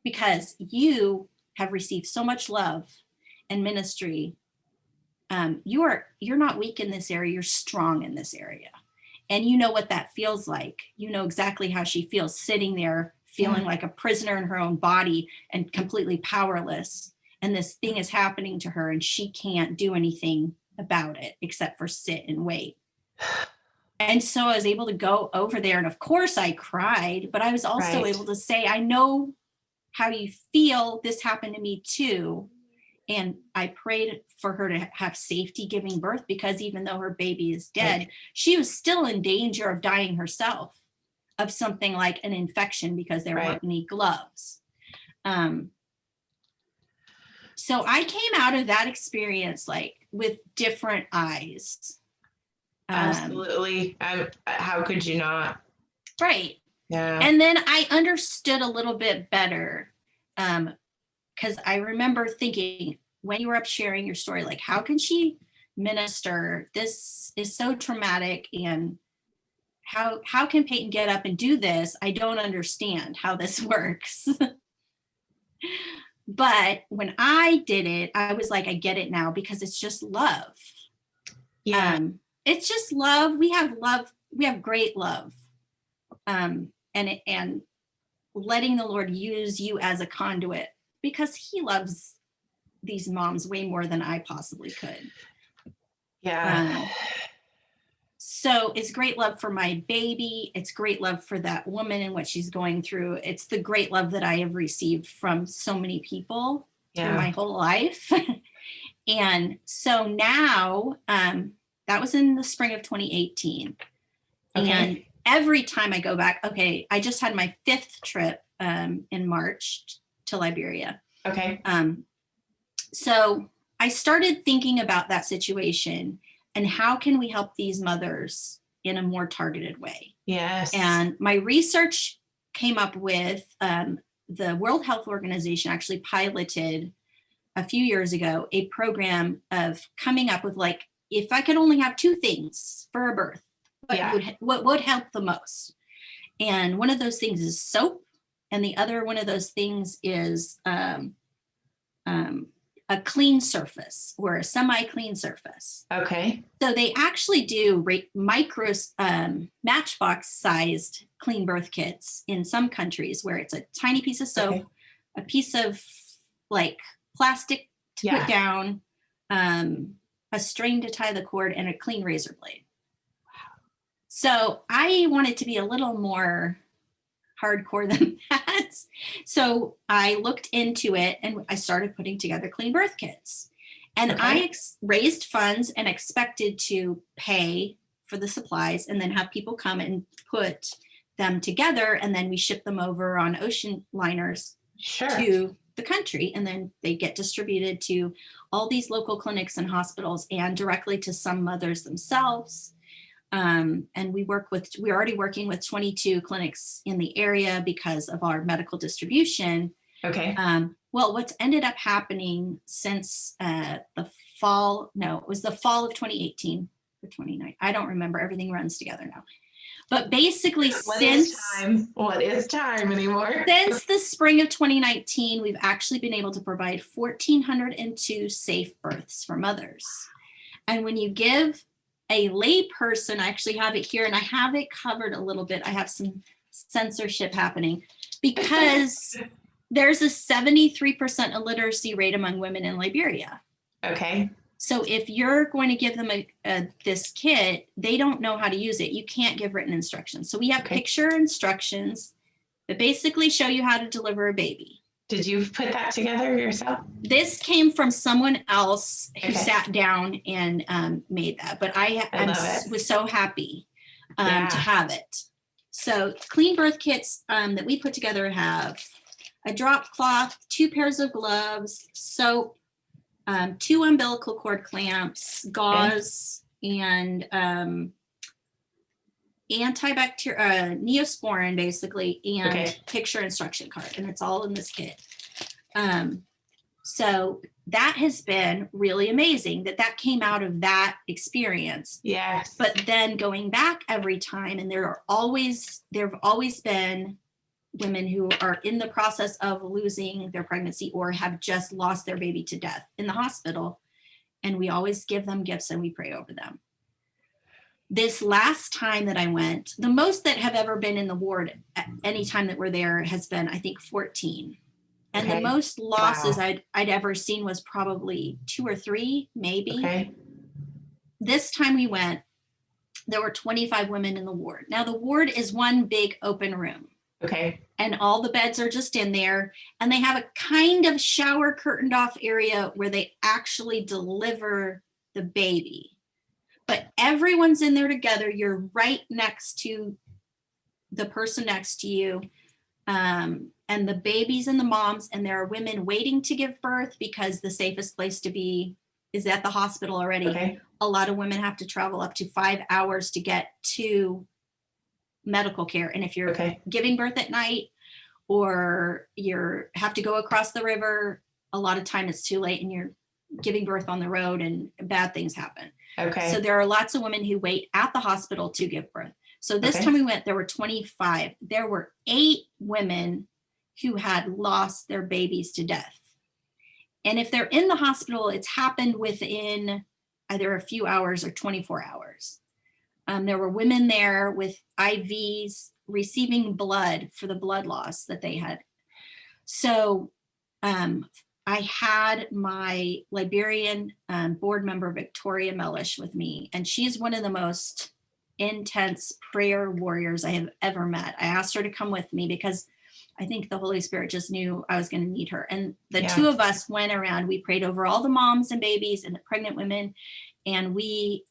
because you have received so much love and ministry. You're not weak in this area, you're strong in this area. And you know what that feels like. You know exactly how she feels sitting there, feeling like a prisoner in her own body and completely powerless. And this thing is happening to her and she can't do anything about it except for sit and wait. And so I was able to go over there. And of course I cried, but I was also able to say, I know how you feel. This happened to me too. And I prayed for her to have safety giving birth because even though her baby is dead, she was still in danger of dying herself of something like an infection because there weren't any gloves. So I came out of that experience like with different eyes. Absolutely. How could you not? Right. Yeah. And then I understood a little bit better because I remember thinking when you were up sharing your story, like, how can she minister? This is so traumatic. And how can Peyton get up and do this? I don't understand how this works. But when I did it, I was like, I get it now because it's just love. Yeah. It's just love. We have love. We have great love. And letting the Lord use you as a conduit because he loves these moms way more than I possibly could. Yeah. So it's great love for my baby. It's great love for that woman and what she's going through. It's the great love that I have received from so many people through my whole life. And so now, that was in the spring of 2018. Okay. And every time I go back, okay, I just had my 5th trip in March to Liberia. Okay. So I started thinking about that situation and how can we help these mothers in a more targeted way? Yes. And my research came up with the World Health Organization actually piloted a few years ago a program of coming up with, like, if I could only have 2 things for a birth, what would help the most? And one of those things is soap, and the other one of those things is a clean surface or a semi-clean surface. Okay. So they actually do micro matchbox-sized clean birth kits in some countries, where it's a tiny piece of soap, a piece of like plastic to put down, a string to tie the cord, and a clean razor blade. Wow. So I wanted to be a little more hardcore than that. So I looked into it and I started putting together clean birth kits. And I raised funds and expected to pay for the supplies and then have people come and put them together. And then we ship them over on ocean liners to the country. And then they get distributed to all these local clinics and hospitals and directly to some mothers themselves. And we're already working with 22 clinics in the area because of our medical distribution. Okay. Well, what's ended up happening since it was the fall of 2018 or 2019. I don't remember. Everything runs together now. But basically, what is time anymore? Since the spring of 2019, we've actually been able to provide 1,402 safe births for mothers. And when you give a lay person, I actually have it here and I have it covered a little bit. I have some censorship happening because there's a 73% illiteracy rate among women in Liberia. Okay. So if you're going to give them this kit, they don't know how to use it. You can't give written instructions. So we have picture instructions that basically show you how to deliver a baby. Did you put that together yourself? This came from someone else who sat down and made that, but I was so happy to have it. So clean birth kits that we put together have a drop cloth, 2 pairs of gloves, soap, 2 umbilical cord clamps, gauze, and antibacterial Neosporin, basically, and picture instruction card, and it's all in this kit. So that has been really amazing that came out of that experience. Yes. But then going back every time, and there have always been women who are in the process of losing their pregnancy or have just lost their baby to death in the hospital. And we always give them gifts and we pray over them. This last time that I went, the most that have ever been in the ward at any time that we're there has been, I think, 14. And the most losses I'd ever seen was probably 2 or 3, maybe. Okay. This time we went, there were 25 women in the ward. Now the ward is one big open room. Okay. And all the beds are just in there. And they have a kind of shower curtained off area where they actually deliver the baby. But everyone's in there together. You're right next to the person next to you. And the babies and the moms. And there are women waiting to give birth because the safest place to be is at the hospital already. Okay. A lot of women have to travel up to 5 hours to get to medical care. And if you're giving birth at night or you have to go across the river, a lot of time it's too late and you're giving birth on the road and bad things happen. Okay. So there are lots of women who wait at the hospital to give birth. So this time we went, there were 25. There were 8 women who had lost their babies to death. And if they're in the hospital, it's happened within either a few hours or 24 hours. There were women there with IVs receiving blood for the blood loss that they had. So I had my Liberian board member, Victoria Mellish, with me, and she's one of the most intense prayer warriors I have ever met. I asked her to come with me because I think the Holy Spirit just knew I was going to need her. And the two of us went around, we prayed over all the moms and babies and the pregnant women. And we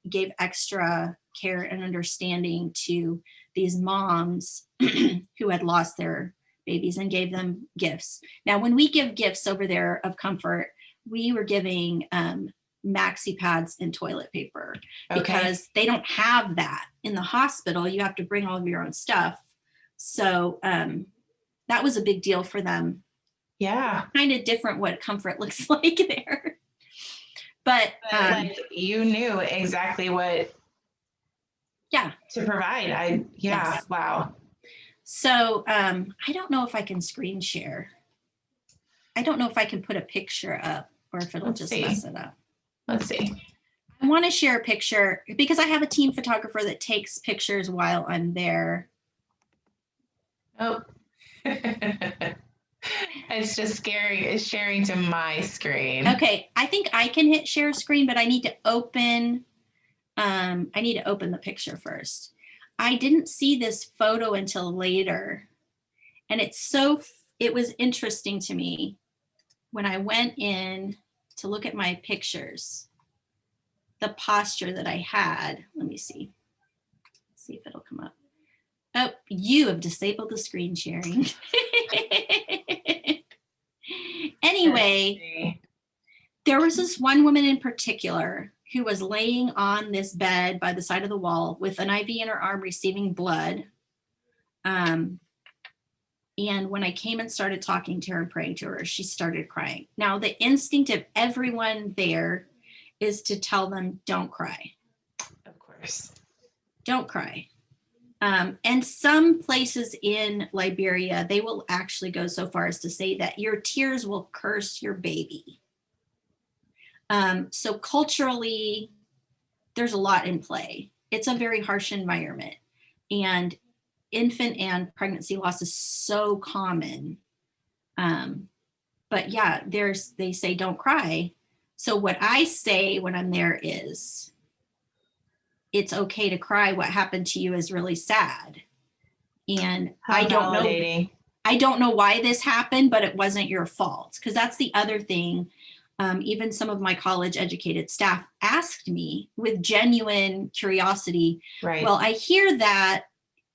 gave extra care and understanding to these moms who had lost their babies and gave them gifts. Now, when we give gifts over there of comfort, we were giving maxi pads and toilet paper because they don't have that in the hospital. You have to bring all of your own stuff. So that was a big deal for them. Yeah. Kind of different what comfort looks like there. But like you knew exactly what to provide. Yes. Wow. So I don't know if I can screen share. I don't know if I can put a picture up or if it'll mess it up. Let's see. I want to share a picture because I have a team photographer that takes pictures while I'm there. Oh. It's just scary. It's sharing to my screen. Okay, I think I can hit share screen, but I need to open. The picture first. I didn't see this photo until later, and it was interesting to me when I went in to look at my pictures. The posture that I had. Let me see. Let's see if it'll come up. Oh, you have disabled the screen sharing. Anyway, there was this one woman in particular who was laying on this bed by the side of the wall with an IV in her arm receiving blood. And when I came and started talking to her and praying to her, she started crying. Now, the instinct of everyone there is to tell them, don't cry. Of course. Don't cry. And some places in Liberia, they will actually go so far as to say that your tears will curse your baby. So culturally, there's a lot in play. It's a very harsh environment. And infant and pregnancy loss is so common. But yeah, they say don't cry. So what I say when I'm there is, it's okay to cry. What happened to you is really sad. And I don't know why this happened, but it wasn't your fault. Because that's the other thing. Even some of my college educated staff asked me with genuine curiosity, well, I hear that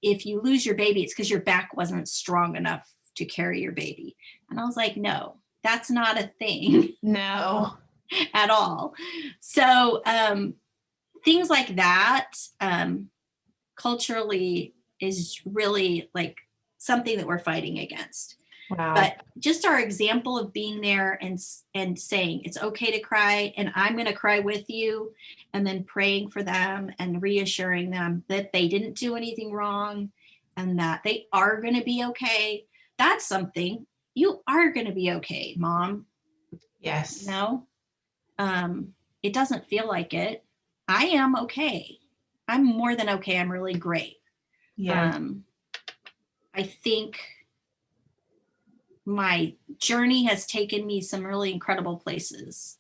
if you lose your baby, it's because your back wasn't strong enough to carry your baby. And I was like, no, that's not a thing. No. At all. So things like that culturally is really like something that we're fighting against. Wow. But just our example of being there and saying it's okay to cry and I'm going to cry with you, and then praying for them and reassuring them that they didn't do anything wrong and that they are going to be okay. That's something. You are going to be okay, Mom. Yes. No, it doesn't feel like it. I am okay. I'm more than okay. I'm really great. Yeah. I think my journey has taken me some really incredible places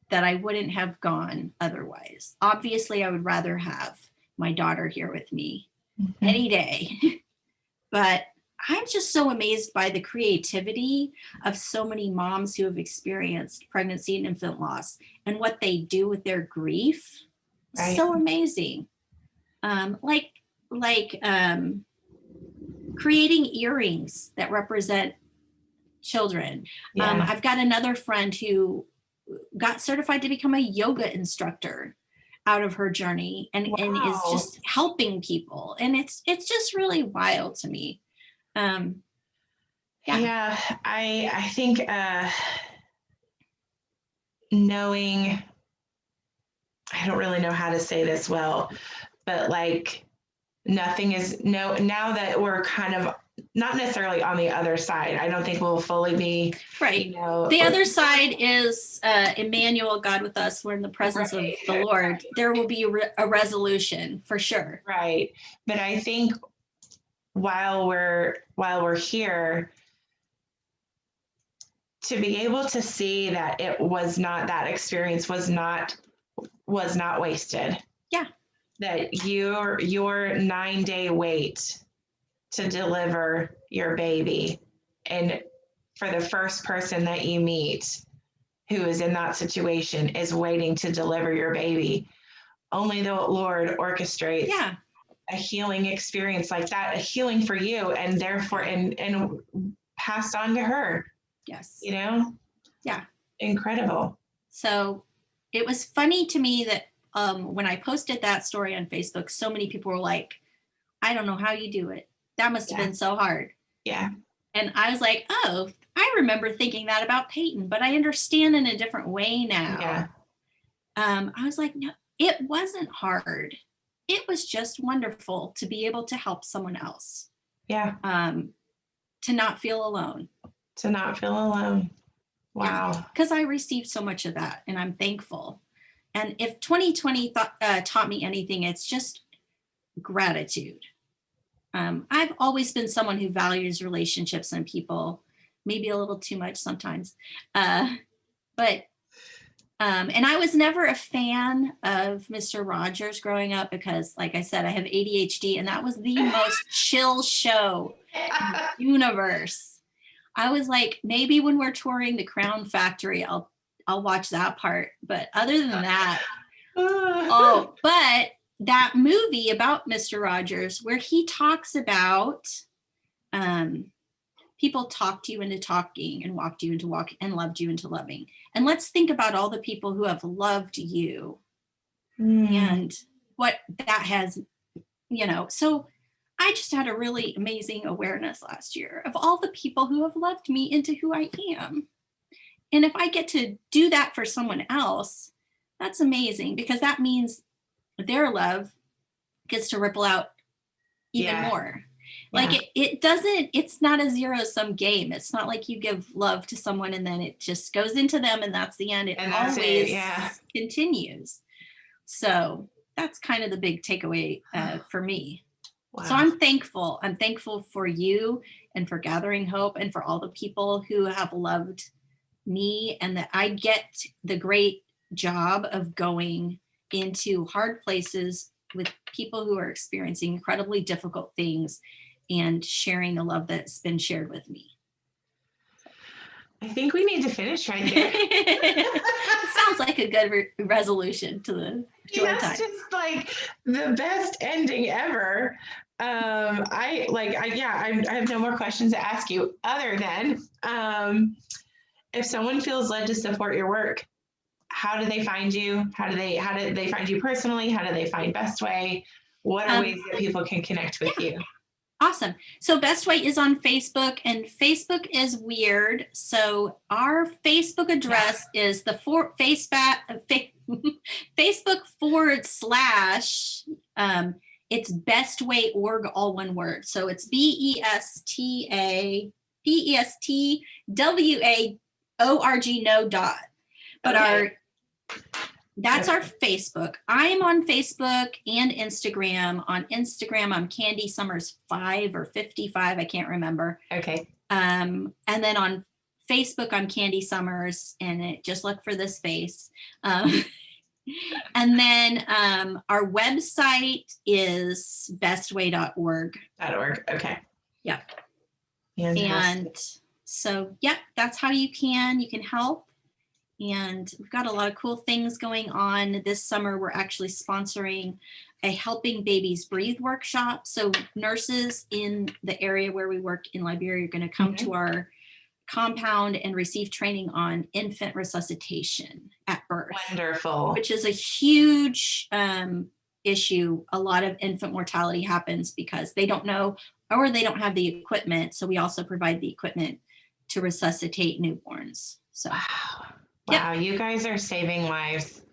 that I wouldn't have gone otherwise. Obviously, I would rather have my daughter here with me any day. But I'm just so amazed by the creativity of so many moms who have experienced pregnancy and infant loss and what they do with their grief. Right. So amazing. Like creating earrings that represent children. Yeah. I've got another friend who got certified to become a yoga instructor out of her journey and is just helping people. And it's just really wild to me. Yeah, I think knowing, I don't really know how to say this well, but like nothing is now that we're kind of not necessarily on the other side. I don't think we'll fully be right. The other side is Emmanuel, God with us. We're in the presence of the Lord. There will be a resolution for sure. Right. But I think while we're here, to be able to see that that experience was not wasted. Yeah. that your 9-day wait to deliver your baby, and for the first person that you meet who is in that situation is waiting to deliver your baby, only the Lord orchestrates a healing experience like that, a healing for you, and therefore and passed on to her. Yes. You know? Yeah. Incredible. So it was funny to me that when I posted that story on Facebook, so many people were like, I don't know how you do it. That must have been so hard. Yeah. And I was like, oh, I remember thinking that about Peyton, but I understand in a different way now. Yeah. I was like, no, it wasn't hard. It was just wonderful to be able to help someone else. Yeah. To not feel alone. To not feel alone. Wow. Because I received so much of that, and I'm thankful. And if 2020 taught me anything, it's just gratitude. I've always been someone who values relationships and people, maybe a little too much sometimes. But and I was never a fan of Mr. Rogers growing up because, like I said, I have ADHD, and that was the most chill show in the universe. I was like, maybe when we're touring the Crown Factory, I'll watch that part. But other than that, but that movie about Mr. Rogers, where he talks about people talked you into talking and walked you into walking and loved you into loving. And let's think about all the people who have loved you and what that has, so I just had a really amazing awareness last year of all the people who have loved me into who I am. And if I get to do that for someone else, that's amazing, because that means their love gets to ripple out even more. Like it's not a zero-sum game. It's not like you give love to someone and then it just goes into them and that's the end. It always continues. So that's kind of the big takeaway for me. Wow. So I'm thankful. I'm thankful for you and for Gathering Hope and for all the people who have loved me, and that I get the great job of going into hard places with people who are experiencing incredibly difficult things and sharing the love that's been shared with me. I think we need to finish right here. Sounds like a good resolution to the short time. That's just like the best ending ever. I have no more questions to ask you other than if someone feels led to support your work, how do they find you? How do they find you personally? How do they find BESTWA? What are ways that people can connect with you? Awesome. So BESTWA is on Facebook, and Facebook is weird. So our Facebook address is the Facebook / it's BESTWA.org, all one word. So it's BESTWAORG, no dot. But that's our Facebook. I am on Facebook and Instagram. On Instagram, I'm Candi Summers 5 or 55. I can't remember. Okay. And then on Facebook, I'm Candi Summers, and just look for this face. And then our website is bestwa.org. Okay. Yep. Fantastic. And so, that's how you can help. And we've got a lot of cool things going on. This summer, we're actually sponsoring a Helping Babies Breathe workshop. So nurses in the area where we work in Liberia are going to come to our compound and receive training on infant resuscitation at birth. Wonderful. Which is a huge issue. A lot of infant mortality happens because they don't know, or they don't have the equipment. So we also provide the equipment to resuscitate newborns. So. Wow, you guys are saving lives.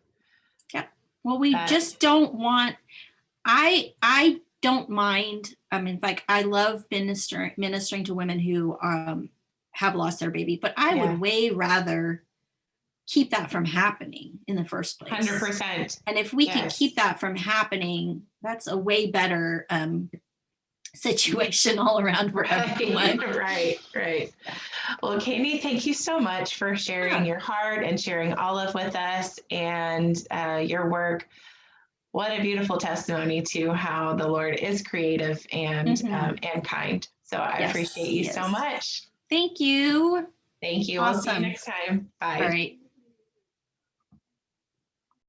Yeah. Well, we just don't want, I don't mind. I mean, like, I love ministering to women who have lost their baby, but I would way rather keep that from happening in the first place. 100%. And if we can keep that from happening, that's a way better situation all around for everyone. Right. Well, Candi, thank you so much for sharing your heart and sharing Olive with us and your work. what a beautiful testimony to how the Lord is creative and kind. So I appreciate you so much. Thank you. Thank you. Awesome. We'll see you next time. Bye. All right.